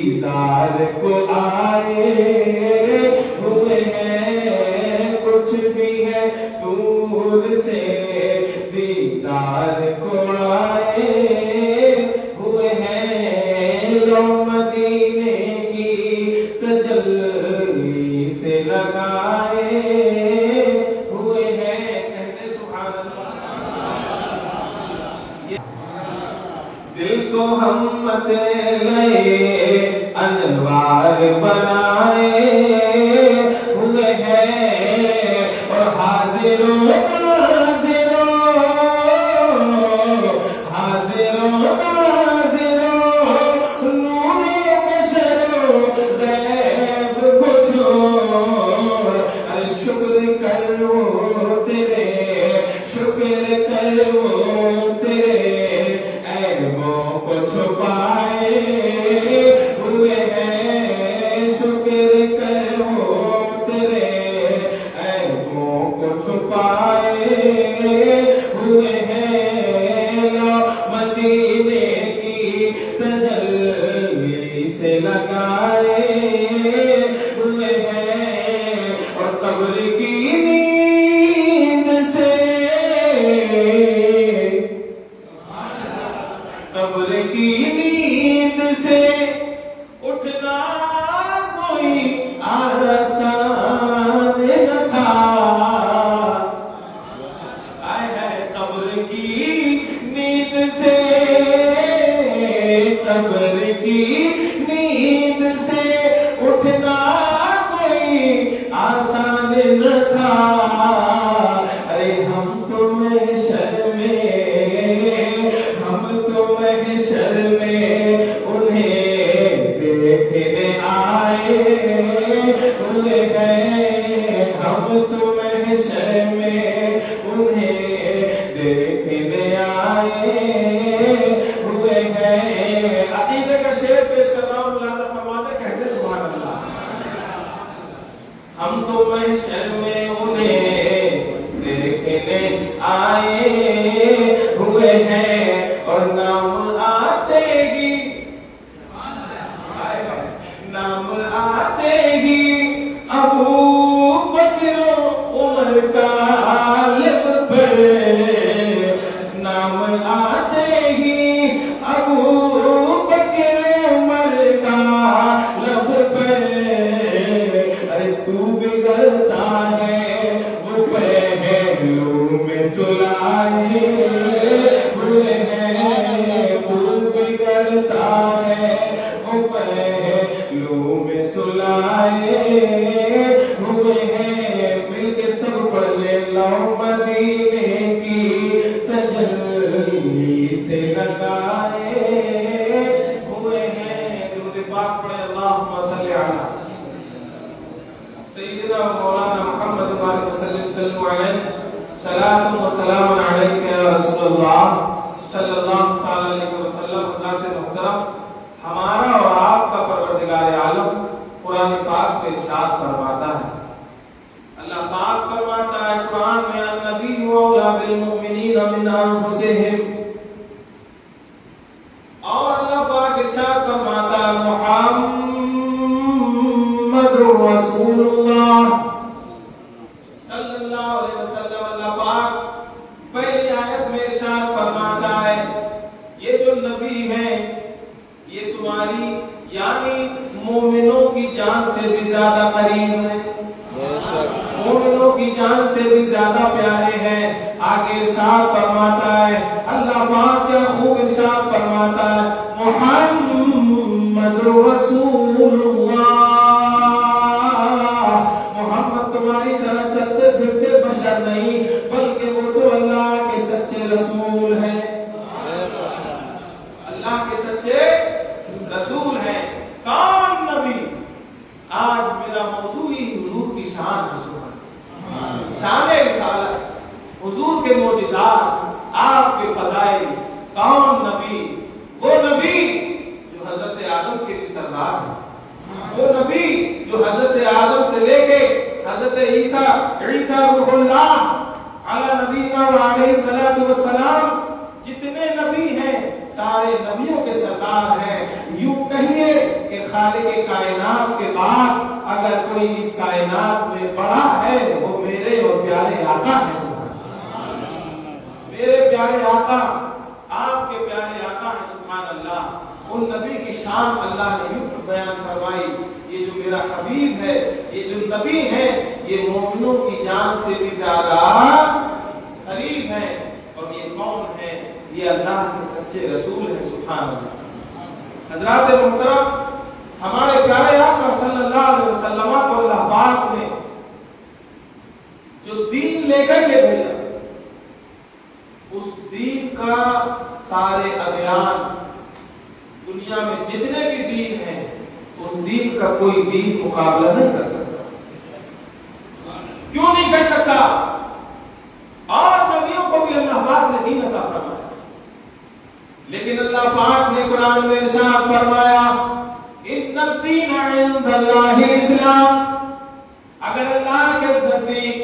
دیدار کو آئے ہوئے ہیں، کچھ بھی ہے دور سے دیدار کو آئے ہوئے ہیں، لو مدینے کی تجلی سے لگائے ہوئے ہیں۔ کہتے سبحان اللہ۔ دل کو ہم لئے انوار بنائے ہوئے ہیں، اور حاضروں نور بشر غیب کو چھوڑ، شکر کرو تیرے، شکر کرو تیرے عیبوں کو چھپائے ہوئے ہیں، شکر کرو تیرے عیبوں کو چھپائے ہوئے ہیں، لو مدینے کی تجلی سے لگائے ہوئے ہیں، اور قبر کی نیند سے، قبر کی نیند سے اٹھنا کوئی آسان نہ تھا، قبر کی نیند سے، قبر کی نیند سے اٹھنا کوئی آسان نہ تھا، ارے ہم تو محشر میں، ہم تو محشر میں انہیں دیکھنے آئے ہوئے ہیں، ہم تو محشر میں انہیں دیکھنے آئے ہوئے ہیں۔ عقیدے کا شعر پیش کر رہا ہوں، مولانا فرماتے کہتے سبحان اللہ۔ ہم تو محشر میں انہیں دیکھنے آئے ہوئے ہیں، اور نام آتے ہی، نام آتے ہی ابو بکر عمر کا لب پر، نام آتے ہی ابو بکر عمر کا لب پر، ارے تو بگڑتا ہے وہ پہلو میں سلائے ہوئے ہیں، تو بگڑتا ہے وہ پہلو میں سلائے ہوئے ہیں، مل کے سب پڑھ لے، لو مدینے کی تجلی سے لگائے ہوئے ہیں۔ درود پاک پڑھے، اللہم صلی علی سیدنا مولانا محمد وآلہ وسلم، صلو علیہ، صلاۃ و سلام علیک یا رسول اللہ صلی اللہ تعالی علیہ وسلم۔ حضرات محترم، ہمارا اور آپ کا پروردگار عالم قرآن پاک میں ارشاد فرماتا ہے، اللہ پاک فرماتا ہے قرآن میں، النبی اولی بالمؤمنین من انفسہم، اور اللہ پاک ارشاد فرماتا ہے محمد رسول اللہ صلی اللہ علیہ وسلم۔ اللہ پاک پہلی آیت میں ارشاد فرماتا ہے، یہ جو نبی ہیں یہ تمہاری یعنی مومنوں کی جان سے بھی زیادہ قریب ہے، مومنوں کی جان سے بھی زیادہ پیارے ہیں۔ آگے ارشاد فرماتا ہے اللہ پاک، کیا خوب ارشاد فرماتا ہے، محمد رسول اللہ، محمد تمہاری طرح چلتے پھرتے بشر نہیں، بلکہ وہ تو اللہ کے سچے رسول ہیں، اللہ کے سچے رسول ہیں۔ کون نبی؟ آج میرا موضوع ہی حضور کی شان ہے، شان رسالت، حضور کے معجزات، آپ کے فضائل۔ کون نبی؟ وہ نبی جو حضرت آدم کے بھی سردار ہے، وہ نبی جو حضرت آدم سے لے کے حضرت عیسیٰ روح اللہ علی نبینا و علیہ السلام، جتنے نبی ہیں سارے نبیوں کے سردار ہیں۔ یوں کہیے کہ खालिक कायनात के बाद अगर कोई इस कायनात में बड़ा है वो मेरे और प्यारे आका है। मेरे प्यारे आका, आपके प्यारे आका है। सुभान अल्लाह। उन नबी की शान अल्लाह ने यूं बयान फरमाई, ये जो मेरा हबीब है, ये जो नबी है, ये मोमिनों की जान से भी ज्यादा करीब है। और ये कौन है? ये अल्लाह के सच्चे रसूल है। सुभान अल्लाह। हजरात मुहतरम, हमारे प्यारे आका सल्लल्लाहु अलैहि वसल्लम को अल्लाह पाक ने जो दीन लेकर के भेजा, उस दीन का सारे अभियान दुनिया में जितने भी दीन हैं, उस दीन का कोई दीन मुकाबला नहीं कर सकता। क्यों नहीं कर सकता? और नबियों को भी अल्लाह पाक ने दीन अता फरमाया, लेकिन अल्लाह पाक ने कुरान में इरशाद फरमाया, इन्ना दीन इंदल्लाहि इस्लाम। अगर अल्लाह के नजदीक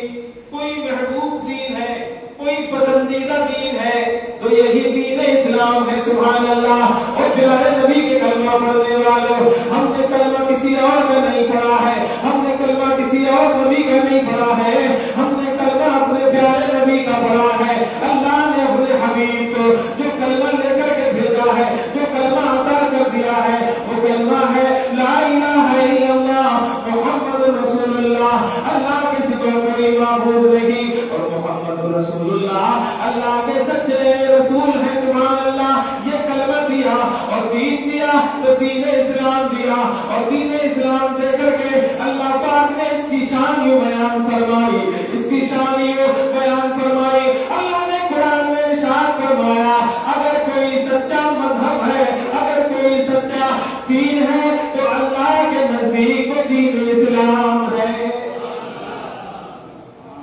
कोई महबूब दीन है, कोई पसंदीदा दीन है, तो यही दीन इस्लाम है। सुभान अल्लाह। और प्यारे नबी के कलमा पढ़ने वालों, हमने कलमा किसी और का नहीं पढ़ा है, हमने कलमा किसी और नबी का नहीं पढ़ा है, हमने कलमा अपने प्यारे नबी का पढ़ा है। अल्लाह ने अपने हबीब को जो कलमा लेकर के भेजा है, जो कलमा अता कर दिया है, वो कलमा है ला इलाहा इल्लल्लाह मुहम्मदुर रसूलुल्लाह। अल्लाह के सिवा कोई माबूद नहीं और मुहम्मदुर रसूलुल्लाह अल्लाह के सच्चे रसूल हैं। सुभान अल्लाह। ये कलमा दिया और दीन दिया तो दीन इस्लाम दिया, और दीन इस्लाम देकर के अल्लाह पाक ने इसकी शान यूं बयान फरमाई, इसकी शान यूं बयान फरमाई। अल्लाह ने कुरान में इरशाद फरमाया, अगर कोई सच्चा मजहब है, अगर कोई सच्चा दीन है, तो अल्लाह के नजदीक वो दीन इस्लाम है।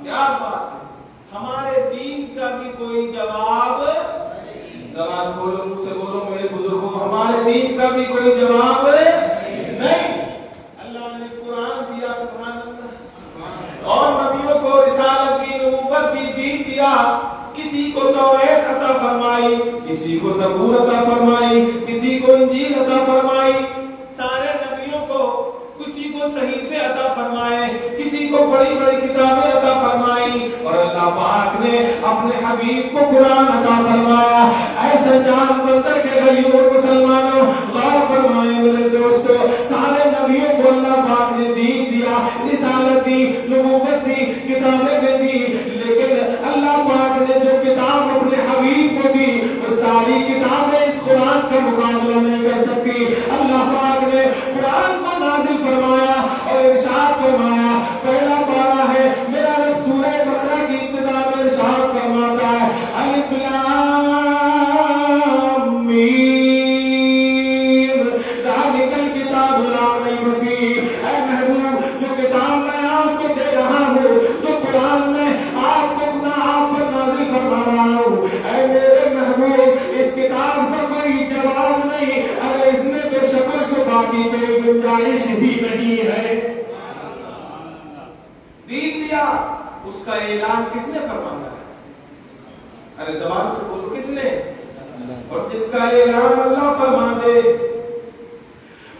क्या बात है। हमारे दीन का भी कोई जवाब, जबान बोलो, मुझसे बोलो मेरे बुजुर्गों, हमारे दीन का भी कोई जवाब नहीं। अल्लाह ने कुरान दिया, सुभान अल्लाह, और नबियों को रिसालत दी, नबूवत दी, दीन दिया। किसी को तौरात अता फरमाई, किसी को ज़बूर अता फरमाई, किसी को इंजील अता फरमाई। सारे नबियों को किसी को सहीफे अता फरमाए, किसी को बड़ी बड़ी किताबें अता फरमाई, और अल्लाह पाक ने अपने हबीब को कुरान अता फरमाया। ऐसे जान बंदर के गरीब और मुसलमानों, गौर फरमाए मेरे दोस्तों, सारे नबियों को अल्लाह पाक ने दीन दिया, रिसालत दी, नबूवत दी, किताबें भी दी, लेकिन अल्लाह पाक ने जो किताब अपने हबीब को दी, वो सारी किताबें इस कुरान का मुकाबला नहीं कर सकती। अल्लाह पाक ने कुरान को नाज़िल फरमाया और इरशाद फरमाया। पहला पारा है मेरा रब सूरह बकरा की इब्तिदा में इरशाद फरमाता है, अलिफ लाम मीम ज़ालिकल किताबु ला रैब फीह। ऐ महबूब, जो किताब मैं आपको दे रहा हूँ, जो कुरान में आपको आप पर नाज़िल फरमा रहा हूँ, ऐ मेरे महबूब, इस किताब का कोई जवाब नहीं, अरे इसमें तो शक व शुबा की कोई गुंजाइश ही नहीं है। दीन दिया, उसका ऐलान किसने फरमाया है? अरे जबान से बोलो, किसने? और जिसका ऐलान अल्लाह फरमा दे,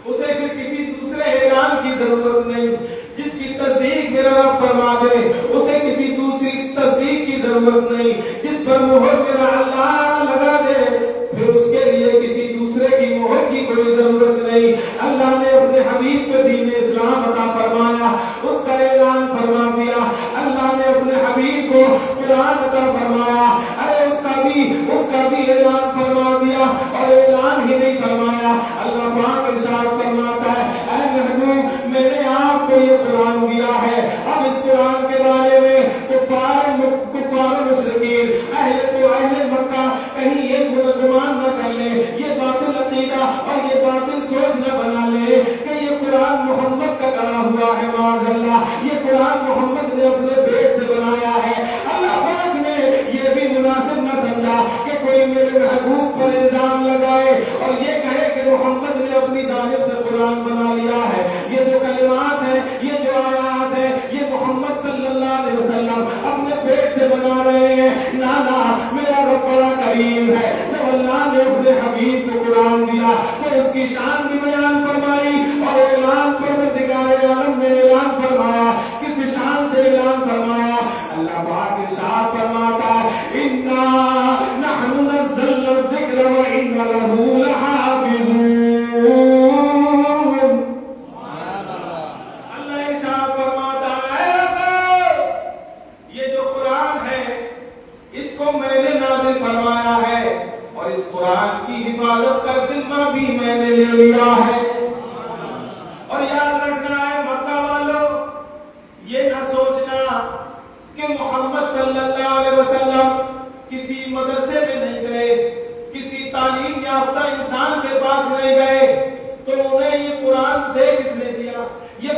उसे फिर किसी दूसरे ऐलान की जरूरत नहीं। जिसकी तस्दीक मेरा रब फरमा दे, उसे किसी दूसरी तस्दीक की जरूरत नहीं। जिस पर मोहर मेरा अल्लाह लगा दे, फिर उसके लिए किसी दूसरे की मोहर की कोई जरूरत नहीं। अल्लाह ने अपने हबीब को दीन इस्लाम अता फरमाया, उसका ऐलान फरमा दिया। अल्लाह ने अपने हबीब को कुरान अता फरमाया, अरे उसका भी ऐलान फरमा दिया। और ऐलान ही नहीं फरमाया, अल्लाह पाक इरशाद फरमाता है, ऐ महबूब, मैंने आपको ये कुरान दिया है, अब इस कुरान के बारे में कुफ्फार मुशरिकीन, अहले मक्का कहीं ये गुमान न कर ले, ये बातिल अकीदा और ये बातिल सोच न बना ले कि ये कुरान मोहम्मद का करा हुआ है। माज़अल्लाह, ये कुरान मोहम्मद ने अपने पेट से बनाया है। अल्लाह पाक ने ये भी मुनासिब न समझा कि कोई मेरे महबूब पर इल्जाम लगाए और ये कहे कि मोहम्मद ने अपनी जानिब से कुरान बना लिया है। ये जो कलिमात है, ये जो आयात है, ये मोहम्मद सल्लल्लाहु अलैहि वसल्लम अपने पेट से बना रहे हैं। ना ना, मेरा रब बड़ा करीम है। जब अल्लाह ने अपने हबीब को कुरान दिया तो उसकी शान भी बयान फरमाई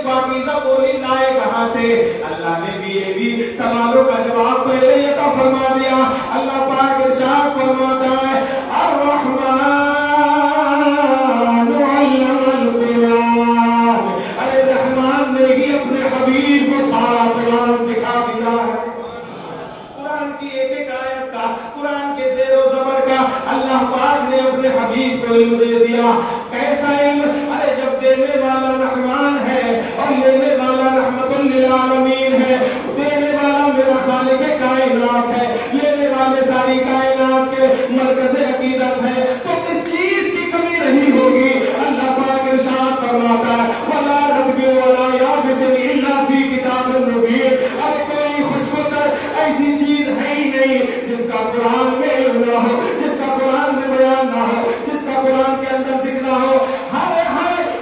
पाकीज़ा बोली लाए कहां से? अल्लाह ने भी ये भी सवालों का जवाब पहले ये तो फरमा दिया। अल्लाह पाक इरशाद फरमाता है अर्रहमान अल्लमल कुरान, अरे रहमान ने ही अपने हबीब को सारा कुरान सिखा दिया है। कुरान की एक एक आयत का, कुरान के ज़ेर व ज़बर का अल्लाह पाक ने अपने हबीब को इल्म दे दिया। कैसा इल्म? अरे जब देने वाला रहमान है और लेने वाला रहमतुल लिल आलमीन है, देने वाला मेरा खालिक कायनात है, लेने वाले सारी कायनात के मरकज़ अकीदत है, तो किस चीज की कमी नहीं होगी? अल्लाह पाक इरशाद फरमाता है वला रत्बिन वला याबिसिन इल्ला फी किताबिन मुबीन। अब कोई खुशबूदार ऐसी चीज है ही नहीं जिसका कुरान में इल्म ना हो, जिसका कुरान में बयान ना हो, जिसका कुरान के अंदर जिक्र ना हो। हर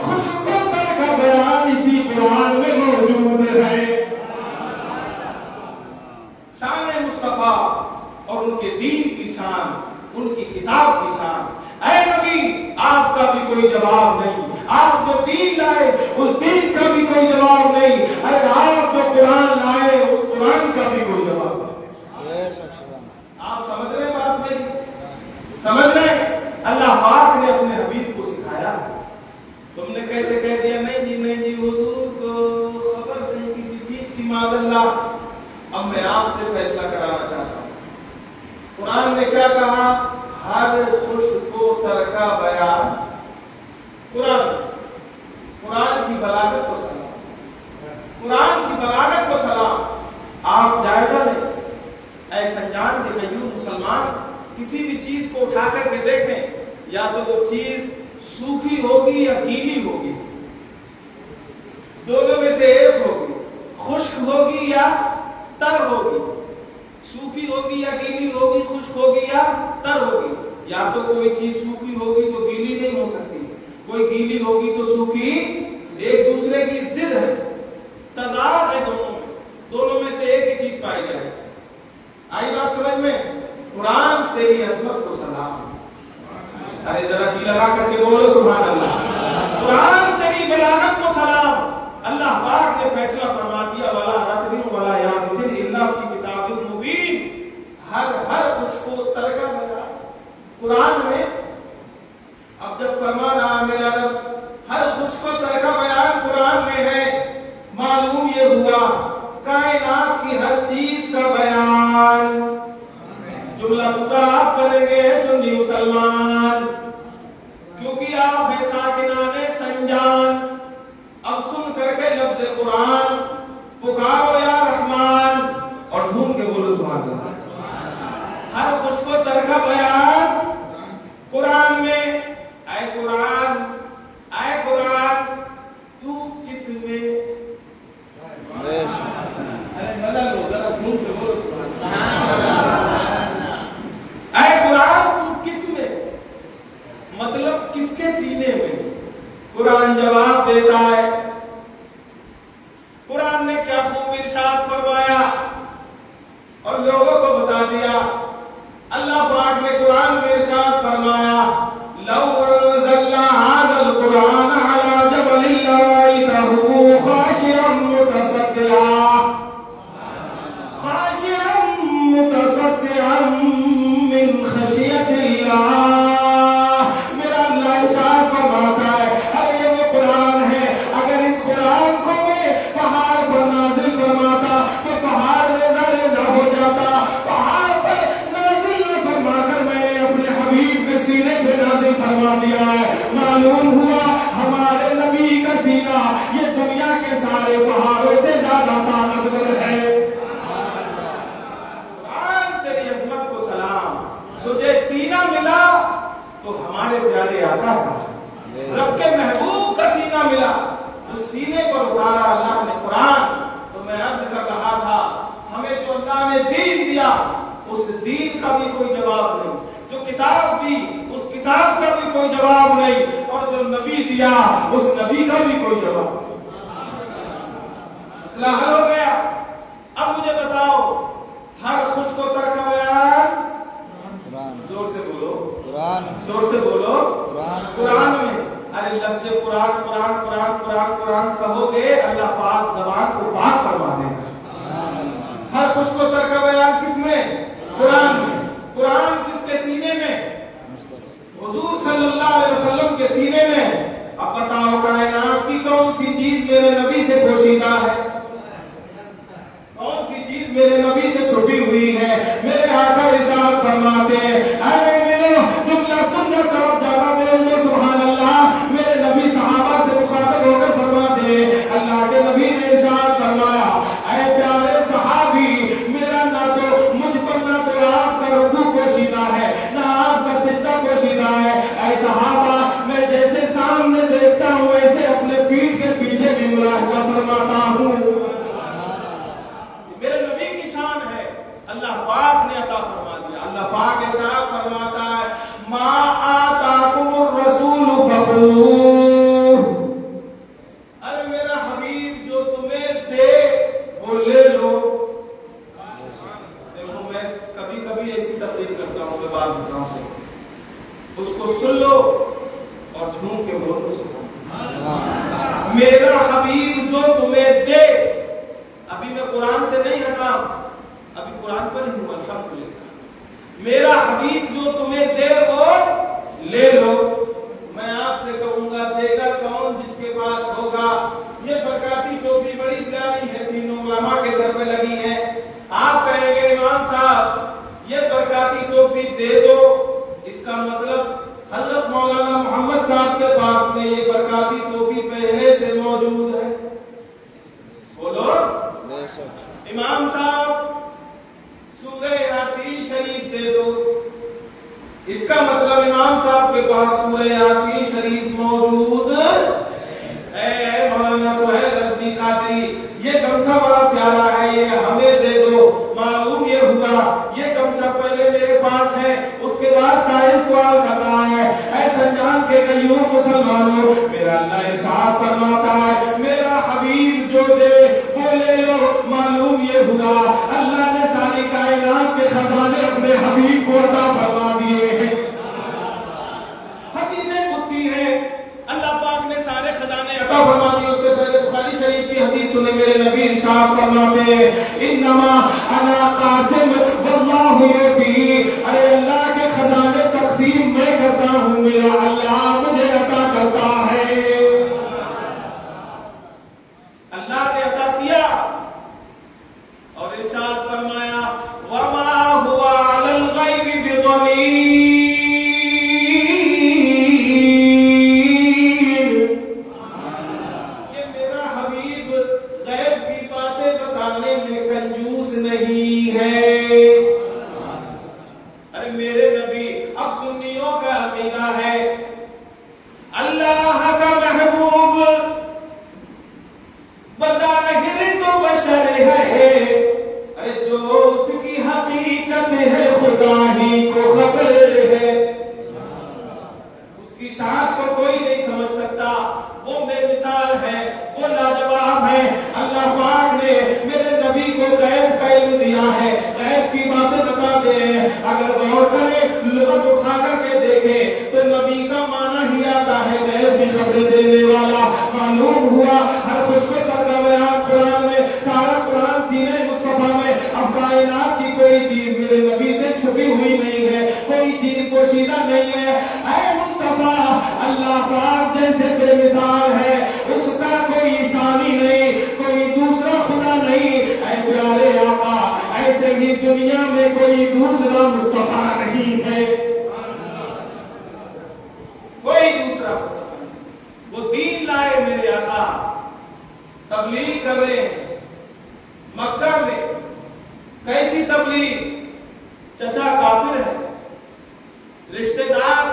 खुशबूदार का बयान इसी कुरान में मौजूद है। शान मुस्तफा और उनके दीन की शान, उनकी किताब की शान। ऐ नबी आपका भी कोई जवाब नहीं, आप जो दीन लाए उस दीन का भी कोई जवाब नहीं, अरे आप जो कुरान लाए उस कुरान का भी कोई जवाब नहीं। आप समझ रहे हैं बात मेरी? समझ रहे हैं? अल्लाह पाक ने अपने हबीब को सिखाया। तुमने कैसे कह दिया नहीं जी हुजूर को खबर नहीं किसी चीज की, मादल्लाह। अब मैं आपसे फैसला कराना चाहता हूँ। कुरान ने क्या कहा? हर खुश को तरका बयान। कुरान की बलागत को सलाम, कुरान की बलागत को सलाम। आप जायजा लें, ऐसा जान के कयूम मुसलमान किसी भी चीज को उठा करके देखें, या तो वो चीज सूखी होगी या गीली होगी, दोनों में से एक होगी, खुश्क होगी या तर होगी, सूखी होगी या गीली होगी, खुश्क होगी या तर होगी। या तो कोई चीज सूखी होगी तो गीली नहीं हो सकती, कोई गीली होगी तो सूखी, एक दूसरे की जिद है, तजाद है दोनों में से एक ही चीज पाई जाए। आई बात समझ में? कुरान तेरी अजमत को सलाम। अरे जरा जी लगा करके बोलो सुभान अल्लाह। कुरान तेरी बलागत को सलाम। अल्लाह पाक ने फैसला फरमा दिया वला रत्बिन वला याबिसिन इल्ला फी किताबिन मुबीन। हर खुशको तरका बयान कुरान में। अब जब फरमा रहा मेरा रब हर खुशको तरका बयान कुरान में है, मालूम ये हुआ कायनात की हर चीज का बयान। जुमला पूरा आप करेंगे सुन्नी मुसलमान, क्योंकि आप है साकिनाने संजान। अब सुन करके लफ्ज़ कुरान पुकारो या रहमान और ढूंढ के बोलो सुभान अल्लाह। हर खुशको तरका बयान कुरान में। ऐ कुरान तू किस में? अरे बदल लो जरा, ढूंढ के बोलो सुभान अल्लाह। ऐ कुरान तू किस में, मतलब किसके सीने में? कुरान जवाब देता है। कुरान ने क्या खूब इरशाद फरमाया और लोगों को बता दिया। अल्लाह पाक ने कुरान में इरशाद फरमाया लौ अंज़लना हाज़ल कुरान अला जबलिन लरअयतहु खाशिअन मुतसद्दिअन मिन खशियतिल्लाह। मेरा अल्लाह इरशाद फरमाता है अरे ये वो कुरान है, अगर इस कुरान को मैं पहाड़ पर नाजिल फरमाता तो पहाड़ रेज़ा हो जाता। पहाड़ पर नाजिल न फरमाकर मैंने अपने हबीब के सीने पे नाजिल फरमा दिया है। मालूम हुआ हमारे नबी का सीना ये दुनिया के सारे पहाड़ों से ज्यादा ताकतवर है। कुरान तेरी अज़मत को सलाम। तुझे सीना मिला तो हमारे प्यारे आका का, रब के महबूब का सीना मिला, उस सीने पर उतारा अल्लाह ने कुरान। तो मैं अर्ज कर रहा था हमें जो अल्लाह ने दीन दिया उस दीन का भी कोई जवाब नहीं, जो किताब दी उस किताब का भी कोई जवाब नहीं, और जो नबी दिया उस नबी का भी कोई जवाब नहीं। मसला हल हो गया। अब मुझे बताओ हर खुश को तरका बयान जोर से बोलो, जोर से बोलो कुरान में। अरे लफ्ज़ कुरान قرآن قرآن قرآن قرآن کہو گے اللہ پاک زبان کو پاک فرما دے گا. ہر خوش کو تر کا بیان کس میں؟ قرآن میں. قرآن کس کے سینے میں؟ حضور صلی اللہ علیہ وسلم کے سینے میں. اب بتاؤ کائنات کی کون سی چیز میرے نبی سے پوشیدہ ہے؟ کون سی چیز میرے نبی سے چھپی ہوئی ہے؟ میرے آقا ارشاد فرماتے ہیں اے مومنو جملہ سن کر طرف جانا میرے لئے سبحان اللہ. میرے نبی صحابہ سے مخاطب ہو کر فرماتے ہیں اللہ کے نبی نے ارشاد فرمایا اے پیارے صحابی میرا نہ تو مجھ پر نہ تو آپ کا رکوع پوشیدہ ہے نہ آپ کا سجدہ پوشیدہ ہے. اے صحابہ میں جیسے سامنے دیکھتا ہوں ایسے اپنے پیٹھ کے پیچھے بھی ملاحظہ فرماتا ہوں. میرے نبی کی شان ہے اللہ پاک نے عطا فرما دیا. اللہ پاک ارشاد فرماتا ہے ما آتاکم الرسول فخذوہ. ارے میرا حبیب جو تمہیں دے وہ لے لو. دیکھو میں کبھی کبھی ایسی تقریر کرتا ہوں میں بات بتاؤں سے اس کو سن لو اور جھوم کے بولو تو سنو. میرا حبیب جو تمہیں دے. ابھی میں قرآن سے نہیں ہٹا ابھی قرآن پر ہی ہوں الحمدللہ. میرا حبیب جو تمہیں دے وہ لے لو. میں آپ سے کہوں گا دے گا کون؟ جس کے پاس ہوگا. یہ برکاتی ٹوپی بڑی پیاری ہے تینوں علماء کے سر پہ لگی ہے. آپ کہیں گے امام صاحب یہ برکاتی ٹوپی دے دو اس کا مطلب حضرت مولانا محمد صاحب کے پاس میں یہ برکاتی ٹوپی پہلے سے موجود ہے. بولو امام صاحب سورہ یاسین شریف دے دو اس کا مطلب امام صاحب کے پاس سورہ یاسین شریف موجود ہے. مولانا سہیل رضوی قادری یہ گمچھا بڑا پیارا ہے یہ ہمیں دے دو. معلوم یہ ہوا یہ گمچھا پہلے میرے پاس ہے اس کے بعد سائل سوال کرتا ہے اے سنجان کے قیوم مسلمانوں میرا اللہ ارشاد فرماتا ہے میرا حبیب جو دے وہ لے لو. معلوم یہ ہوا اللہ نے ساری کائنات کے خزانے اپنے حبیب کو عطا فرما دیے ہیں. حدیثیں قدسی ہے اللہ پاک نے سارے خزانے عطا فرما دیے. اس سے پہلے بخاری شریف کی حدیث سنے میرے نبی ارشاد فرماتے ہیں انما انا قاسم واللہ یعطی. ارے اللہ کے خزانے تقسیم میں کرتا ہوں میرا اللہ مجھے عطا کرتا ہے. اللہ نے عطا کیا اور ارشاد فرمایا وما هو علی الغیب بضنین. یہ میرا حبیب غیب کی باتیں بتانے میں کنجوس نہیں ہے. ارے میرے نبی اب سنیوں کا عقیدہ ہے اللہ کا محبوب بظاہر تو بشر ہے. ارے جو اس کی حقیقت ہے خدا ہی کو خبر ہے. اس کی شان کو کوئی نہیں سمجھ سکتا. وہ بے مثال ہے وہ لاجواب ہے. اللہ پاک نے میرے نبی کو غیب کا علم دیا ہے غیب کی باتیں بتاتے ہیں. اگر غور کریں لغت اٹھا کر کے دیکھیں تو نبی کا معنی ہی آتا ہے غیب کی خبریں دینے والا. معلوم ہوا ہر خوش کو ترجمہ بیان قرآن میں سارا قرآن سینے مصطفیٰ میں. اب کائنات کی کوئی چیز میرے نبی سے چھپی ہوئی نہیں ہے کوئی چیز پوشیدہ نہیں ہے. اے مصطفیٰ اللہ پاک جیسے بے مثال ہے اس کا کوئی ثانی نہیں کوئی دوسرا خدا نہیں. اے پیارے آقا ایسے ہی دنیا میں کوئی دوسرا مصطفیٰ نہیں ہے کوئی دوسرا مصطفیٰ. وہ دین لائے میرے آقا تبلیغ کر رہے ہیں مکہ میں. کیسی تبلیغ؟ چچا کافر ہے رشتہ دار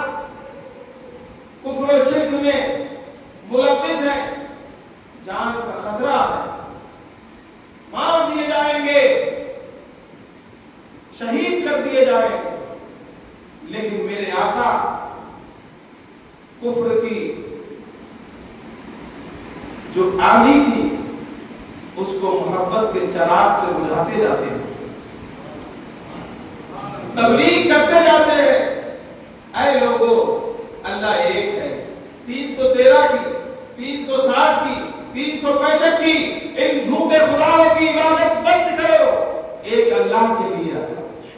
کفر و شرک میں ملوث ہیں جان کا خطرہ ہے مار دیے جائیں گے شہید کر دیے جائیں گے. لیکن میرے آقا کفر کی جو آندھی تھی اس کو محبت کے چراغ سے بجھاتے جاتے ہیں تبلیغ کرتے جاتے ہیں. اے لوگوں اللہ ایک ہے 313 کی 360 की, 365 की, इन झूठे खुदाओं की इबादत बंद करो। एक अल्लाह के लिए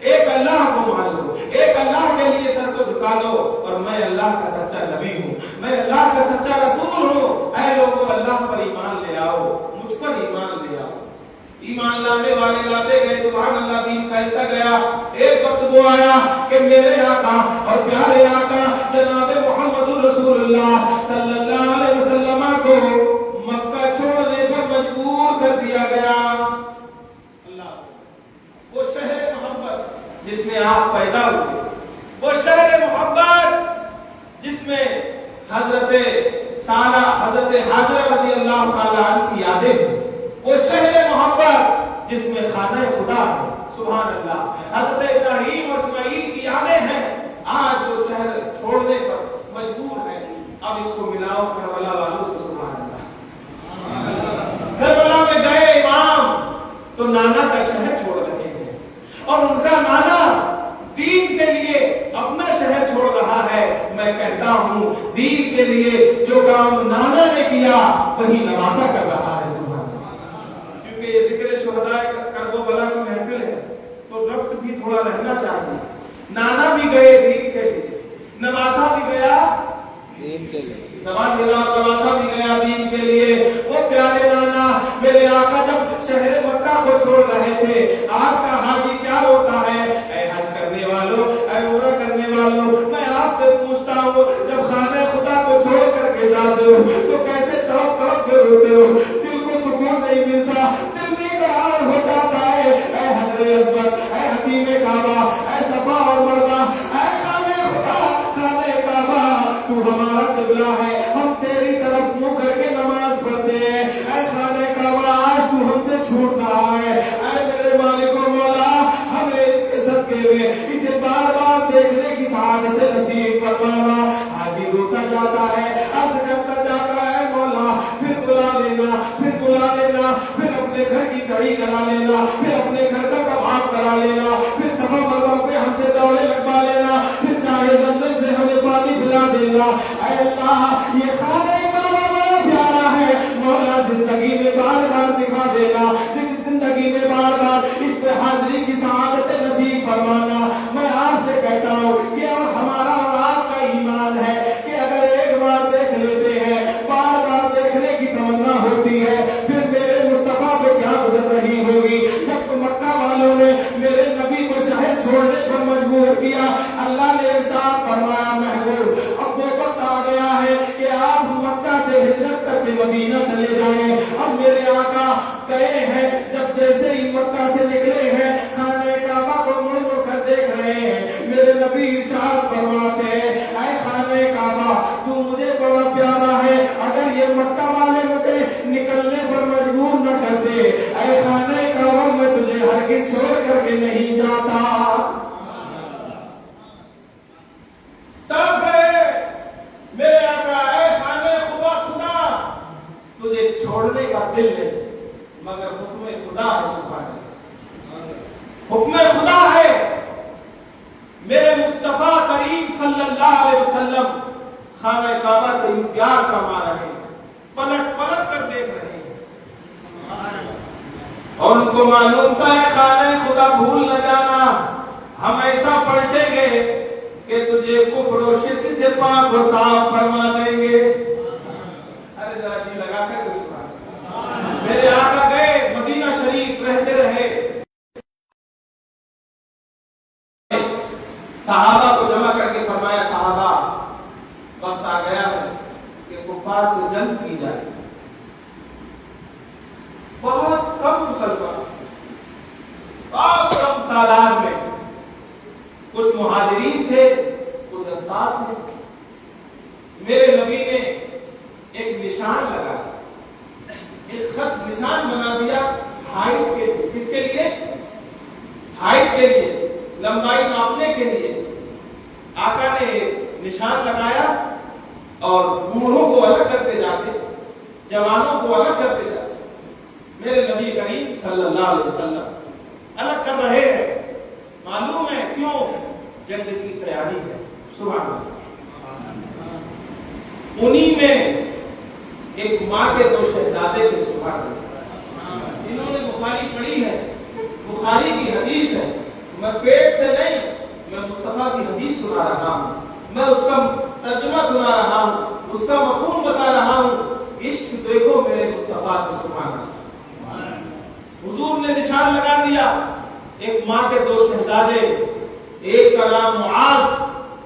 एक अल्लाह को मान लो, एक अल्लाह के लिए सर को झुका दो और मैं अल्लाह का सच्चा नबी हूँ, मैं अल्लाह का सच्चा रसूल हूँ। ऐ लोगों, अल्लाह पर ईमान ले आओ, मुझ पर ईमान ले आओ। ईमान लाने वाले लाते गए, सुभान अल्लाह, दीन फैलता गया। एक वक्त वो आया कि मेरे आका और प्यारे आका जनाब मोहम्मद रसूलुल्लाह सल्लल्लाहु अलैहि वसल्लम को मक्का छोड़ने पर मजबूर कर दिया गया। अल्लाह, वो शहर मोहब्बत जिसमें आप पैदा हुए, वो शहर मोहब्बत जिसमें हजरत सारा, हजरत हाजरा रज़ी अल्लाह ताला अन्हा की यादें, वो शहर मोहब्बत जिसमें खाना खुदा, सुभान अल्लाह, हजरत इब्राहीम और इस्माइल की यादें हैं। आज वो शहर छोड़ने पर मजबूर है। अब इसको मिलाओ करबला वालों से, सुभान अल्लाह। करबला में गए इमाम तो नाना का शहर छोड़ रहे हैं और उनका नाना दीन के लिए अपना शहर छोड़ रहा है। मैं कहता हूँ, दीन के लिए जो काम नाना ने किया वही नवासा कर रहा है, सुभान अल्लाह। क्योंकि ये जिक्र शुहदा करबला की महफिल है तो रब्त भी थोड़ा रहना चाहिए। नाना भी गए दीन के लिए, नवासा भी गया दीन के लिए, नवासा भी गया दीन के लिए। वो प्यारे नाना मेरे आका जब शहर मक्का को छोड़ रहे थे, आज का हाजी क्या होता है? ऐ हज करने वालों, ऐ उम्रा करने वालों, मैं आपसे पूछता हूँ, जब खाने खुदा को छोड़ करके जाते हो तो कैसे तड़प तड़प के रोते हो? दिल को सुकून नहीं मिलता, दिल बेकरार हो जाता है। ऐ हजरे अस्वद, ऐ हकीमे काबा, ऐ सफा और मरवा, ऐ खाने खुदा, खाने काबा, तू हमारा किबला है, हम तेरी तरफ मुंह करके नमाज पढ़ते हैं। ऐ खाने काबा, आज तू हमसे छूट रहा है। ऐ मेरे मालिक और मौला, हमें इसके सदके में इसे बार बार देखने की सआदत नसीब फरमाना। हाजी रोता जाता है, अर्ज करता जाता है, मौला फिर बुला लेना, फिर बुला लेना, फिर अपने घर की सही करा लेना, फिर अपने घर का कबाब करा लेना, फिर सफा मरवा पे हमसे दौड़े लगवा लेना, फिर चाहे जमजम से हमें पानी पिला देना। ऐ अल्लाह, ये खाने का बड़ा प्यारा है, मौला जिंदगी में बार बार दिखा देना, जिंदगी में बार बार इस पे हाजिरी की सआदत नसीब फरमाना। मैं आपसे कहता हूँ कि हमारा और आपका ईमान है कि अगर एक बार देख लेते हैं, बार बार देखने की तमन्ना होती है। फिर मेरे मुस्तफा पे क्या गुजर रही होगी जब तो मक्का वालों ने मेरे नबी को शहर छोड़ने पर मजबूर किया। अल्लाह ने इरशाद फरमाया, महबूब अब वो वक्त आ गया है कि आप मक्का से हिजरत करके मदीना चले जाएं। अब मेरे आका गए हैं, जब जैसे ही मक्का से निकले हैं, खाने काबा को मुड़ मुड़ कर देख रहे हैं। मेरे नबी इरशाद फरमाते हैं, ऐ खाने काबा, तू मुझे बड़ा प्यारा है, अगर ये मक्का वाले मुझे निकलने पर मजबूर न करते, ऐ खाने काबा, मैं तुझे हरगिज़ छोड़ करके नहीं जाता। तब मेरे आका, ऐ खाने खुदा, तुझे छोड़ने का दिल है, मगर हुक्म खुदा है, सुभान अल्लाह, हुक्म खुदा है। मेरे मुस्तफा करीम सल्लल्लाहु अलैहि वसल्लम खाना काबा से यूं प्यार फरमा रहे हैं, पलट पलट कर देख रहे हैं और उनको मालूम था है खाना खुदा भूल न जाना, हम ऐसा पलटेंगे कि तुझे कुफ्र और शिर्क से पाक और साफ फरमा देंगे। अरे जरा जी लगा कर सुभान अल्लाह। मेरे आका गए, मदीना शरीफ रहते रहे, सहाबा को जमा करके फरमाया, सहाबा वक्त आ गया है कि कुफार से जंग की जाए। बहुत कम मुसलमान, बहुत कम तादाद में, कुछ मुहाजिरीन थे, कुछ अंसार थे। मेरे नबी ने एक निशान लगा, एक खत निशान बना दिया हाइट के लिए। किसके लिए? हाइट के लिए, लंबाई नापने के लिए। आका ने निशान लगाया और बूढ़ों को अलग करते जाते, जवानों को अलग करते जाते। मेरे नबी करीम सल्लल्लाहु अलैहि वसल्लम अलग कर रहे हैं। मालूम है क्यों? जंग की तैयारी है, सुभान अल्लाह। उन्हीं में ایک ماں کے دو شہزادے کے سبحان اللہ. انہوں نے بخاری پڑھی ہے, بخاری کی حدیث ہے. میں پیٹ سے نہیں, میں مصطفیٰ کی حدیث سنا رہا ہوں, میں اس کا ترجمہ سنا رہا ہوں, اس کا مفہوم بتا رہا ہوں. عشق دیکھو میرے مصطفیٰ سے سبحان اللہ. حضور نے نشان لگا دیا, ایک ماں کے دو شہزادے, ایک کا نام معاذ,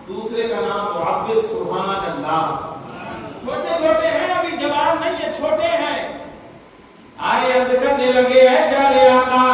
دوسرے کا نام معوذ. سبحان اللہ. چھوٹے چھوٹے ہیں, ابھی جوان نہیں ہے, چھوٹے ہیں. آئے عرض کرنے لگے, ہے پیارے آقا,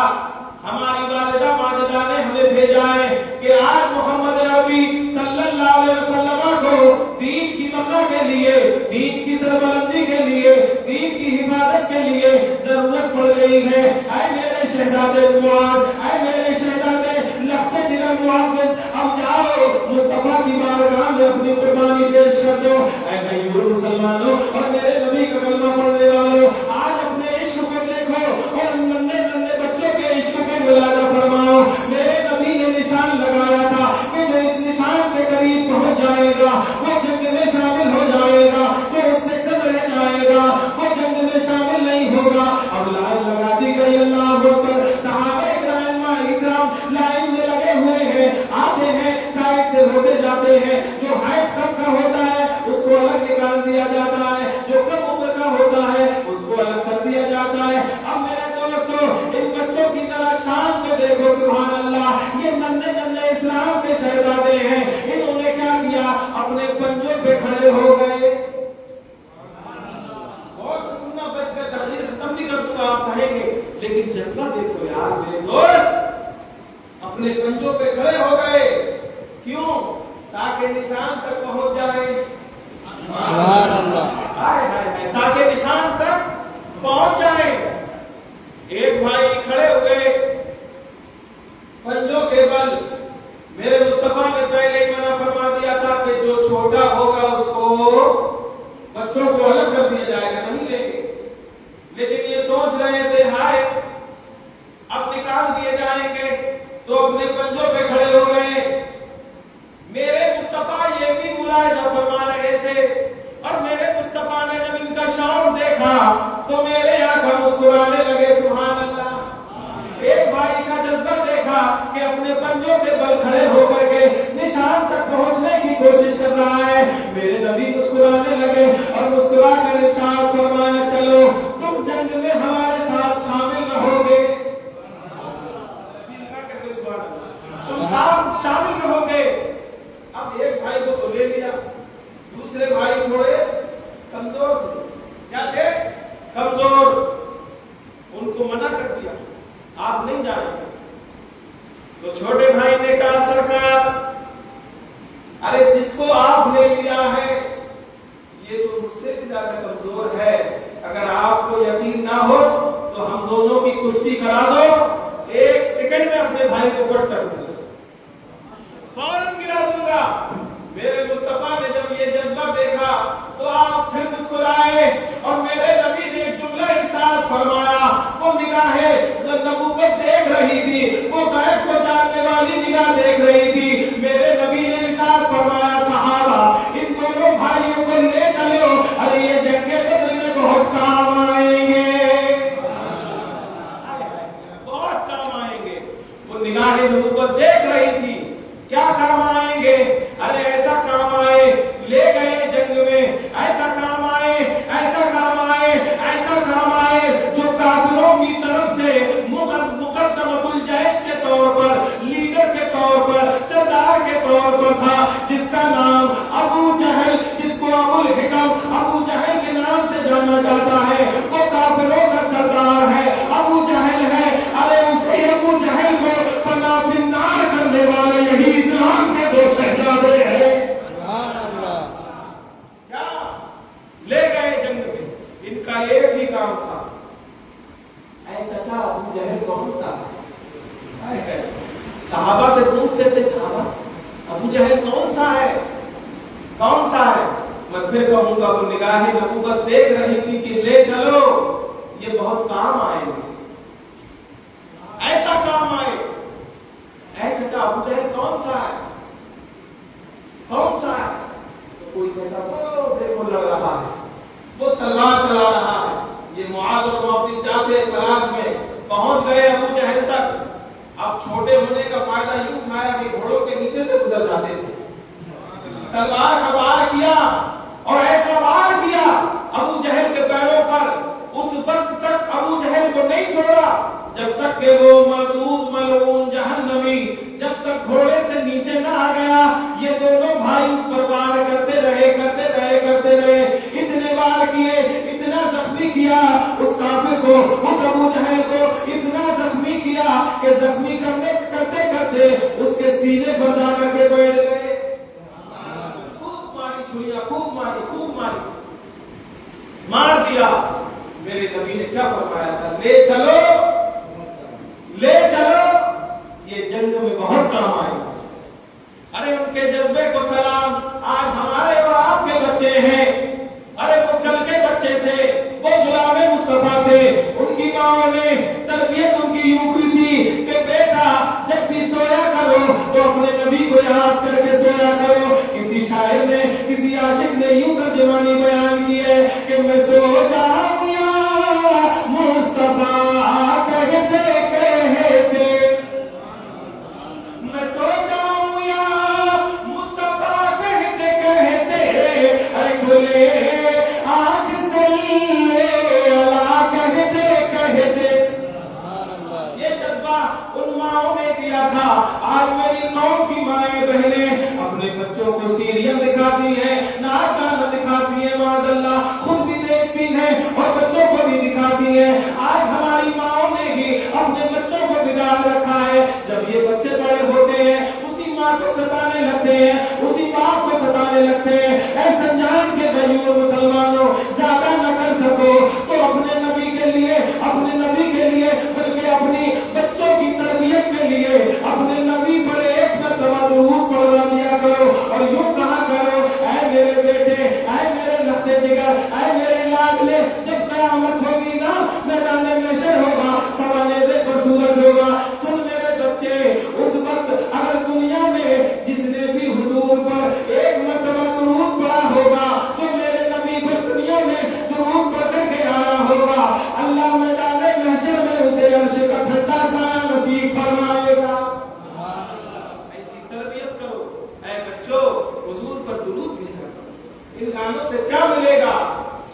ہماری والدہ ماجدہ نے ہمیں بھیجا ہے کہ آج محمد عربی صلی اللہ علیہ وسلم کو دین کی بقا کے لیے, دین کی سربلندی کے لیے, دین کی حفاظت کے لیے ضرورت پڑ گئی ہے. اے میرے شہزادے معاذ, اے میرے شہزادے لخت دل معوذ, اب جاؤ مصطفیٰ کی بارگاہ میں اپنی قربانی پیش کر دو. اے بھائیو مسلمانوں اور میرے نبی کا کلمہ پڑھنے والوں, آج اپنے عشق کو دیکھو اور ننھے ننھے بچوں کے عشق کو ملاحظہ فرماؤ. میرے نبی نے نشان لگایا تھا کہ جو اس نشان کے قریب پہنچ جائے گا وہ جنگ میں شامل ہو جائے گا, جو اس سے کم رہ جائے گا وہ جنگ میں شامل نہیں ہوگا. اب لائن لگا دی گئی, اللہ اکبر. صحابہ کرام لائن میں لگے ہوئے ہیں, آتے ہیں سائڈ سے ہوتے جاتے ہیں. جو ہائٹ کم کا ہوتا ہے اس کو الگ نکال دیا جاتا ہے, جو کم عمر کا ہوتا ہے اس کو الگ کر دیا جاتا ہے. اب میرے دوستو ان بچوں کی ذرا شان کو دیکھو, سبحان اللہ. یہ ننھے ننھے اسلام کے شہزادے ہیں, انہوں نے کیا کیا, اپنے پنجوں پہ کھڑے ہو گئے. اور سننا بچ کر تقریر ختم بھی کر دوں گا, آپ کہیں گے لیکن جذبہ دیکھو یار میرے دوست, اپنے پنجوں پہ کھڑے ہو گئے. کیوں؟ تاکہ نشان تک پہنچ جائے. سبحان اللہ. ہائے ہائے ہائے, تاکہ نشان تک پہنچ جائے. ایک بھائی کھڑے ہوئے پنجوں کے بل. میرے مصطفیٰ نے پہلے ہی منع فرما دیا تھا کہ جو چھوٹا ہوگا اس کو بچوں کو الگ کر دیا جائے گا, نہیں لیں گے. لیکن یہ سوچ رہے تھے ہائے اب نکال دیے جائیں گے, تو اپنے پنجوں پہ کھڑے ہو گئے. میرے مصطفیٰ یہ بھی ملاحظہ فرما رہے تھے, اور میرے مصطفیٰ نے جب ان کا شوق دیکھا تو میرے آنکھ مسکرانے لگے. سبحان اللہ. ایک بھائی کا جذبہ دیکھا کہ اپنے پنجوں کے بل کھڑے ہو کر کے نشان تک پہنچنے کی کوشش کر رہا ہے. میرے نبی مسکرانے لگے اور مسکرا کر ارشاد فرمایا, چلو تم جنگ میں ہمارے ساتھ شامل رہو گے. تم شامل رہو گے. اب ایک بھائی کو تو لے لیا, دوسرے بھائی تھوڑے کمزور تھے. کیا تھے؟ کمزور. ان کو منع کر دیا, آپ نہیں جائیں. تو چھوٹے بھائی نے کہا, سرکار ارے جس کو آپ نے لیا ہے یہ تو مجھ سے بھی زیادہ کمزور ہے. اگر آپ کو یقین نہ ہو تو ہم دونوں کی کشتی کرا دو, ایک سیکنڈ میں اپنے بھائی کو کٹ کر دوں گا, فوراً گرا دوں گا. میرے مصطفیٰ نے جب یہ جذبہ دیکھا تو آپ پھر مسکرائے, اور میرے نبی نے ایک جملہ ارشاد فرمایا. وہ نگاہیں نبوت دیکھ رہی تھی, وہ غیب کو جاننے والی نگاہ دیکھ رہی تھی. میرے نبی نے ارشاد فرمایا, صحابہ ان دونوں بھائیوں کو لے چلو, ارے یہ جنگ بدر میں بہت کام آئیں گے, بہت کام آئیں گے. وہ نگاہیں نبوت دیکھ رہی تھی, کیا کام آئیں گے. ارے ایسا کام آئے, لے گئے جنگ میں, ایسا کام آئے, ایسا کام آئے, ایسا کام آئے جو کافروں کی طرف سے مقدمۃ الجیش کے طور پر, لیڈر کے طور پر, سردار کے طور پر تھا, جس کا نام ابو جہل, جس کو ابو الحکم ابو جہل کے نام سے جانا جاتا ہے, وہ کافروں کا سردار ہے, ابو جہل ہے. ارے اسی ابو جہل کو فنا فی النار کرنے والے یہی اسلام کے دو شہزادے ہیں. سبحان اللہ. کیا لے گئے جنگ میں, ان کا ایک ہی کام تھا. اے چچا ابو جہل کون سا ہے؟ صحابہ سے پوچھتے تھے, صحابہ ابو جہل کون سا ہے, کون سا ہے؟ میں پھر کہوں گا, وہ نگاہیں نبوت دیکھ رہی تھی کہ لے چلو یہ بہت کام آئے گے, ایسا کام آئے. اے چچا ابو جہل کون سا ہے, کون سا ہے؟ تو کوئی کہتا وہ دیکھو لگ رہا ہے, وہ تلوار छोटे होने का फायदा यूं उठाया कि घोड़ों के नीचे से गुजर जाते थे। तलवार का वार किया और ऐसा वार किया अबू जहल के पैरों पर। उस वक्त तक अबू जहल को नहीं छोड़ा जब तक कि वो मरदूद मलऊन जहन्नमी जब तक घोड़े से नीचे ना आ गया। ये दोनों भाई उस पर वार करते रहे इतने वार किए, इतना जख्मी किया उस काफिर को, उस अबू जहल को इतना जख्मी किया कि जख्मी करते करते उसके सीने पर जा करके बैठ गए। खूब मारी छुरियां, खूब मारी मार दिया। मेरे नबी ने क्या फरमाया था? ले चलो ये जंग में बहुत काम आए। अरे उनके जज्बे को सलाम। आज हमारे और आपके बच्चे हैं, अरे वो कल के बच्चे थे, वो गुलामे मुस्तफा थे। उनकी माँ ने तरबियत उनकी यूं की थी कि बेटा जब भी सोया करो तो अपने नबी को याद करके सोया करो। किसी शायर ने, किसी आशिक ने यूं तर्जुमानी बयान की है कि मैं सो जाऊं या मुस्तफा कहते मैं सो जाऊं या मुस्तफा कहते अरे खुले आंख से अला कहते। ये जज्बा उन माओं ने दिया था। आज मेरी कौम की माएं बहनें अपने बच्चों को सीरियल दिखाती है, नाच गाना दिखाती है, माज़अल्लाह खुद भी देखती है और बच्चों को भी दिखाती है। आज हमारी माओं ने भी अपने बच्चों को बिगाड़ रखा है। जब ये बच्चे बड़े होते हैं उसी माँ को सताने लगते हैं, उसी बाप को सताने लगते हैं। ऐसा जान के भाइयों मुसलमानों ज्यादा न कर सको तो अपने नबी के लिए बल्कि अपनी बच्चों की तरबियत के लिए अपने नबी पर एक मरतबा दुरूद पढ़वा दिया करो और यूं कहा करो, ऐ मेरे बेटे, ऐ मेरे लखते जिगर, ऐ मेरे लाडले, जब क़यामत होगी ना मैदान महशर होगा, सवानेज़े पर सूरज होगा। सुन मेरे बच्चे, उस वक्त अगर दुनिया में जिसने भी हुजूर पर एक मरतबा दुरूद पढ़ा होगा तो मेरे नबी पर दुनिया में दुरूद पढ़ के आया होगा, अल्लाह मैदान महशर में उसे अर्श का ठंडा साया नसीब फरमाएगा। ऐसी तरबियत करो, ऐ बच्चों हुजूर पर दुरूद भी करो। इन गानों से क्या मिलेगा?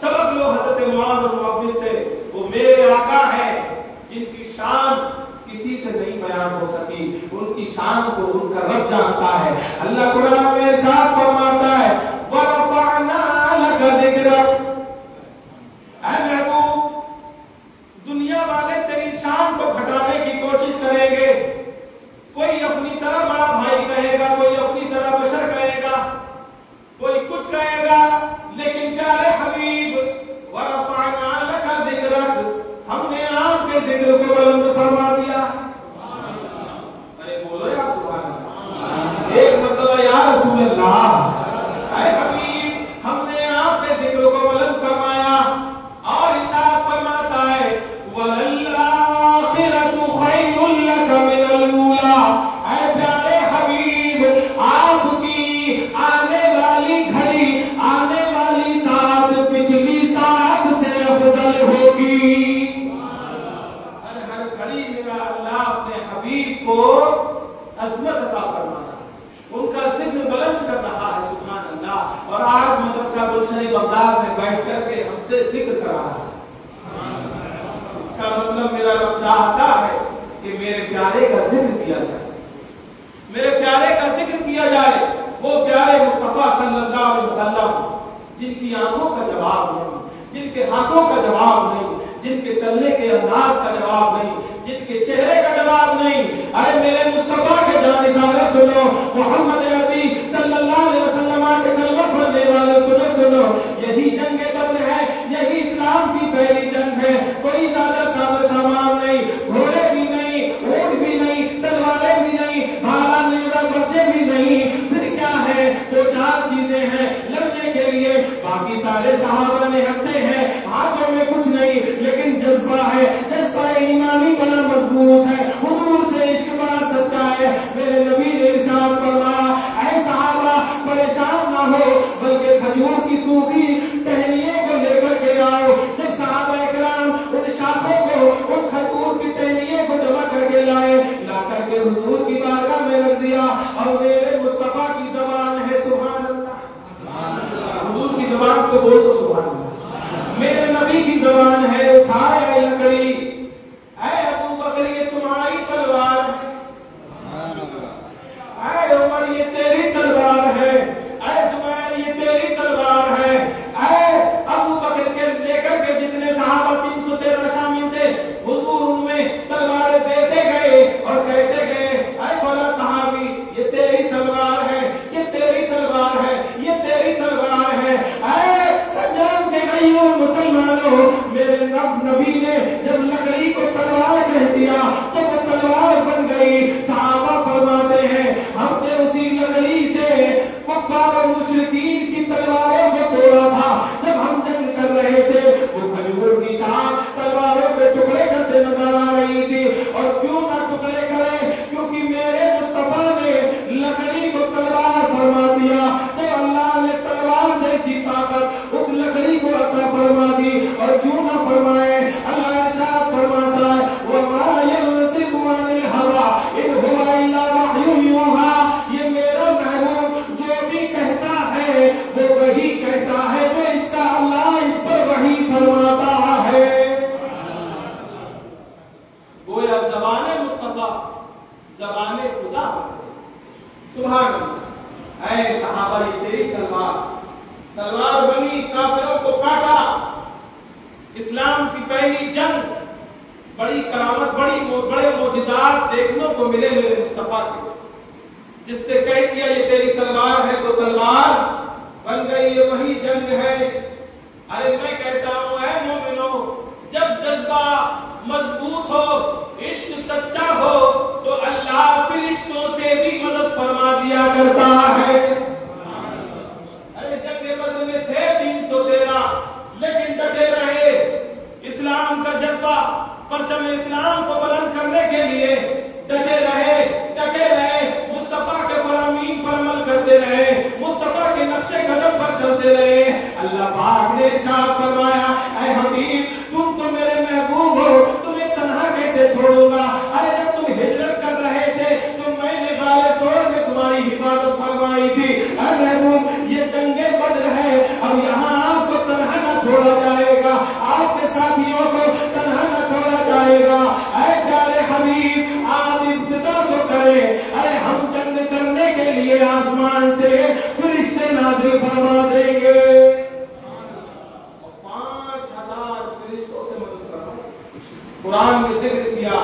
सबक लो हज़रत मुआज़ और मुअव्विज़ से। वो मेरे आका हैं जिनकी शान किसी से नहीं बयान हो सकी। उनकी शान को उनका रब जानता है। अल्लाह कुरान में इरशाद फरमाता है, वरफ़अना लक ज़िक्रक। ऐ महबूब, दुनिया वाले तेरी शान को घटाने की कोशिश करेंगे। कोई अपनी तरह बड़ा भाई कहेगा, कोई अपनी तरह बशर कहेगा, कोई कुछ कहेगा, लेकिन प्यारे हबीब वरफ़अना लक ज़िक्रक, हमने आपके जिक्र को बुलंद फरमा दिया। अरे बोलो या सुभान अल्लाह, एक मतलब या रसूल अल्लाह। ऐ हबीब, हमने आपके जिक्र को बुलंद फरमाया। और इरशाद फरमाता है, वलल आखिरतु खैरुल लक मिनल ऊला। ऐ प्यारे हबीब, आपकी आने वाली घड़ी, आने वाली साथ पिछली साथ से अफजल होगी। हर घड़ी मेरा अल्लाह अपने हबीब को अज़मत अता फरमाना, उनका जिक्र बुलंद कर रहा है, सुभान अल्लाह। और आज मदरसा गुलशन बगदाद में बैठ करके हमसे जिक्र कर रहा है। इसका मतलब मेरा रब चाहता है कि मेरे प्यारे का जिक्र किया जाए, मेरे प्यारे का जिक्र किया जाए। वो प्यारे मुस्तफा सल्लल्लाहु अलैहि वसल्लम जिनकी आंखों का जवाब नहीं, जिनके हाथों का जवाब नहीं, जिनके चलने के अंदाज का जवाब नहीं, जिनके चेहरे का जवाब नहीं। अरे मेरे मुस्तफा के जानिसारे सुनो, मोहम्मद अरबी सल्लल्लाहु अलैहि वसल्लम के कलमा पढ़ने वाले सुनो, यही जंग बद्र है, यही इस्लाम की पहली जंग है। कोई ज्यादा साजो सामान नहीं, घोड़े भी नहीं, ऊंट भी नहीं, तलवारें भी नहीं, भाला नेजा बच्चे भी नहीं। फिर क्या है? दो चार चीजें हैं लड़ने के लिए, बाकी सारे सहाबा निहत्ते हैं, हाथों में कुछ नहीं, लेकिन जज्बा है, जज्बा ईमानी बड़ा मजबूत है, हुजूर से इश्क बड़ा सच्चा है। मेरे नबी ने इरशाद फरमाया, ऐ सहाबा परेशान ना हो, बल्कि खजूर की सूखी टहनी नबी ने जब लकड़ी को तलवार कह दिया तो वो तलवार बन गई। सहाबा फरमाते हैं हमने उसी लकड़ी से कुफ्फार और मुशरिकीन की तलवारों को तोड़ा था। जब हम जंग कर रहे थे वो खजूर की शाख तलवारों पे टुकड़े करते नजर आ रही थी। और क्यों ना टुकड़े करे, क्योंकि मेरे मुस्तफा ने लकड़ी को तलवार फरमा दिया तो अल्लाह ने तलवार जैसी ताकत उस लकड़ी को अता फरमा दी। और क्यों ना फरमाए, अल्लाह इरशाद फरमाता है वमा यंतिकु अनिल हवा इन हुवा इल्ला वह्युन यूहा। ये मेरा महबूब जो भी कहता है वो वही कहता है जो इसका अल्लाह इस पर वही फरमाता है। गोया ज़बाने मुस्तफा ज़बाने खुदा। सुभान अल्लाह। ऐ सहाबा ये तेरी तलवार बनी, काफिरों को काटा। इस्लाम की पहली जंग, बड़ी करामत, बड़े मोजिज़ात देखने को मिले मेरे मुस्तफा के, जिससे कह दिया ये तेरी तलवार है तो तलवार बन गई, ये वही जंग है। अरे मैं कहता हूं ऐ मोमिनो, जब जज्बा मजबूत हो, इश्क सच्चा हो तो अल्लाह फरिश्तों से भी मदद फरमा दिया करता है। अरे जंगे बदर में थे 313 लेकिन डटे रहे। इस्लाम का जज्बा, परचम इस्लाम को बुलंद करने के लिए डटे रहे। मुस्तफा के फरमीन पर अमल करते रहे, मुस्तफा के नक्शे कदम पर चलते रहे। अल्लाह पाक ने इरशाद फरमाया ऐ हबीब तुम तो मेरे महबूब हो, तुम्हें तन्हा कैसे छोड़ूंगा। अरे जब तुम हिजरत कर रहे थे तो मैंने गाले सोर में तुम्हारी हिफाजत फरमाई थी। अरे महबूब ये जंगे बद्र है, अब यहाँ आपको तन्हा न छोड़ा जाएगा, आपके साथियों को तन्हा न छोड़ा जाएगा। ऐ प्यारे हबीब आप इब्तिदा तो करें। अरे हम जंग करने के लिए आसमान से फरिश्ते नाज़िल फरमा देंगे। 5000 फरिश्तों से मदद फरमाई। कुरान में जिक्र किया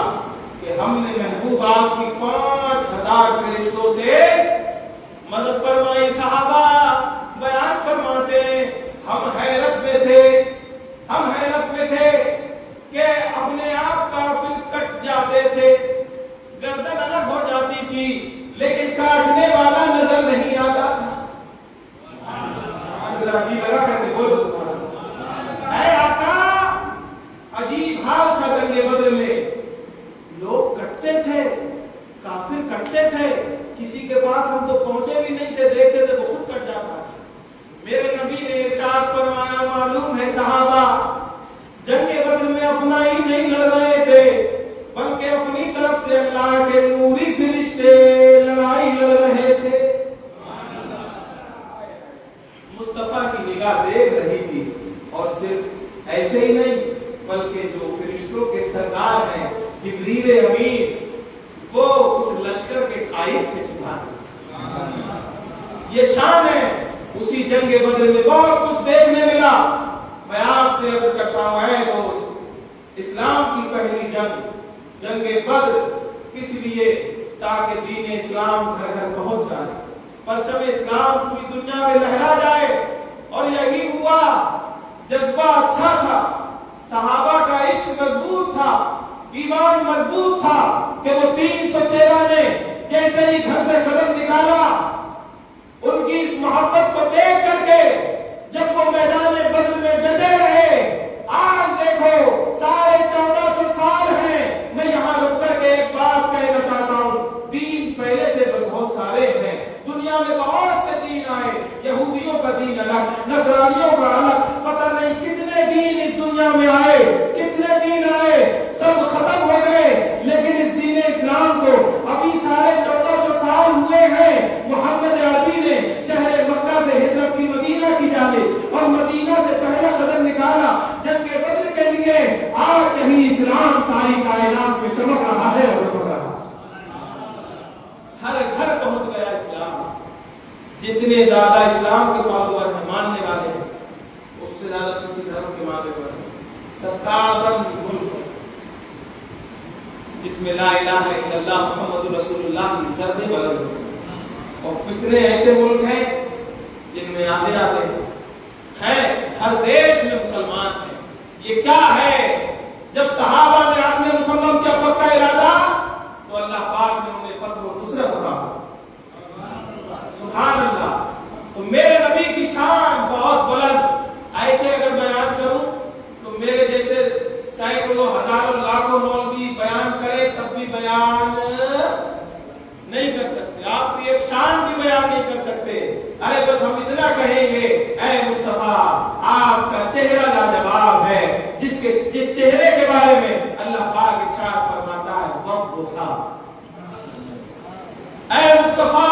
कि हमने महबूब आपकी 5000 फरिश्तों से मदद फरमाई। सहाबा बयान फरमाते हम हैरत में थे कि अपने आप काफिर कट जाते थे, गर्दन अलग हो जाती थी लेकिन काटने वाला नजर नहीं आता था। लगा करके बोलो सुभान अल्लाह। ऐ आका, अजीब हाल था जंगे बदर में। लोग कटते थे, काफिर कटते थे, किसी के पास हम तो पहुंचे भी नहीं थे, देखते थे वो खुद कट जाता। मेरे नबी ने इरशाद फरमाया मालूम है सहाबा, जंगे बदर में अपना ही नहीं लड़ रहे थे बल्कि अपनी तरफ से अल्लाह के नूरी फरिश्ते लड़ाई लड़ रहे थे। मुस्तफा की निगाह देख रही थी और सिर्फ ऐसे ही नहीं बल्कि जो फरिश्तों के सरदार हैं जिब्रील अमीन, वो उस लश्कर के कायद के सुभान। ये शान है। उसी जंगे बदर में बहुत कुछ देखने मिला। मैं आपसे अर्ज करता हूं है दोस्त, इस्लाम की पहली जंगे बद्र किस लिए? ताकि दीन इस्लाम घर घर पहुंच जाए, परचम इस्लाम पूरी दुनिया में लहरा जाए। और यही हुआ। जज्बा अच्छा था, सहाबा का इश्क मजबूत था, ईमान मजबूत था कि वो 313 ने जैसे ही घर से कदम निकाला, उनकी इस मोहब्बत को देख करके जब वो मैदान बद्र में डटे रहे। आज देखो 1450 साल हैं। मैं यहाँ रुक करके एक बात कहना चाहता हूँ, दीन पहले से बहुत सारे हैं, दुनिया में बहुत से दीन आए, यहूदियों का दीन अलग, नसरानियों का अलग, पता नहीं कितने दीन इस दुनिया में आए, कितने दीन आए, सब खत्म हो गए। लेकिन इस दीन इस्लाम को अभी 1450 साल हुए हैं। मोहम्मद अरबी ने शहर मक्का से हिजरत की मदीना की जानिब और मदीना से पहला कदम निकाला जंगे बद्र के लिए। आज यही इस्लाम सारी कायनात में चमक रहा है और चमक रहा है, हर घर पहुंच गया इस्लाम। जितने ज्यादा इस्लाम के फॉलोअर हैं, मानने वाले हैं, उससे ज्यादा किसी धर्म के माथे पर सत्तावन मुल्क जिसमें ला इलाहा इल्लल्लाह मुहम्मदुर रसूलुल्लाह की इज्जत बुलंद है। और कितने ऐसे मुल्क हैं जिनमें आते हैं, हर देश में मुसलमान हैं। ये क्या है? सैकड़ों हजारों लाखों मौलवी बयान करे तब भी बयान नहीं कर सकते, आपकी एक शान भी बयान नहीं कर सकते। अरे बस हम इतना कहेंगे, ऐ मुस्तफा आपका चेहरा लाजवाब है, जिस चेहरे के बारे में अल्लाह पाक इरशाद फरमाता है वक़्फ़ा। ऐ मुस्तफा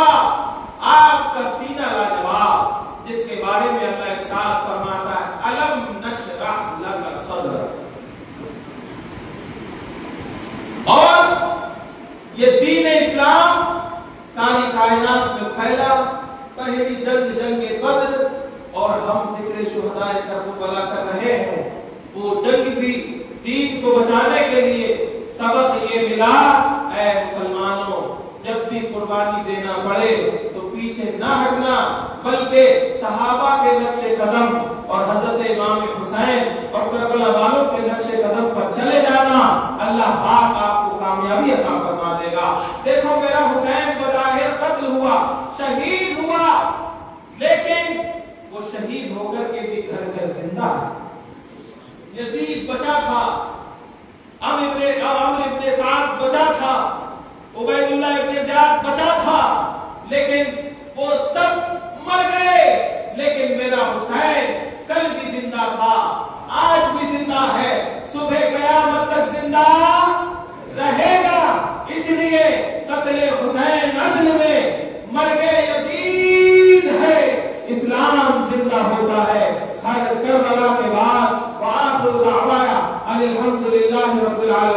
आपका सीना लाजवाब, जिसके बारे में अल्लाह इरशाद फरमाता है अलम नशरह लका सदरक। और ये दीन इस्लाम सारी कायनात में फैला। पहली जंग बद्र, और हम जिक्र शुहदाए करबला कर रहे हैं। वो जंग भी दीन को बचाने के लिए सबक ये मिला, ऐ मुसलमानों जब भी कुर्बानी देना पड़े तो पीछे ना हटना, बल्कि सहाबा के नक्शे कदम और हजरत इमाम हुसैन और करबला वालों के नक्शे कदम पर चले जाना। अल्लाह पाक आपको कामयाबी अता फरमा देगा। देखो मेरा हुसैन बज़ाहिर कत्ल हुआ, शहीद हुआ, लेकिन वो शहीद होकर के भी घर घर जिंदा है। यजीद बचा था, अमर इब्ने साद बचा था, उबैदुल्लाह इब्ने ज़ियाद बचा था, लेकिन वो सब मर गए। लेकिन मेरा हुसैन कल भी जिंदा था, आज भी जिंदा है, सुबह क़यामत तक जिंदा रहेगा। इसलिए कत्ले हुसैन असल में मर्गे यजीद है, इस्लाम जिंदा होता है हर करबला के बाद। व आखिरु दावाना अनिल हम्दुलिल्लाहि रब्बिल आलमीन।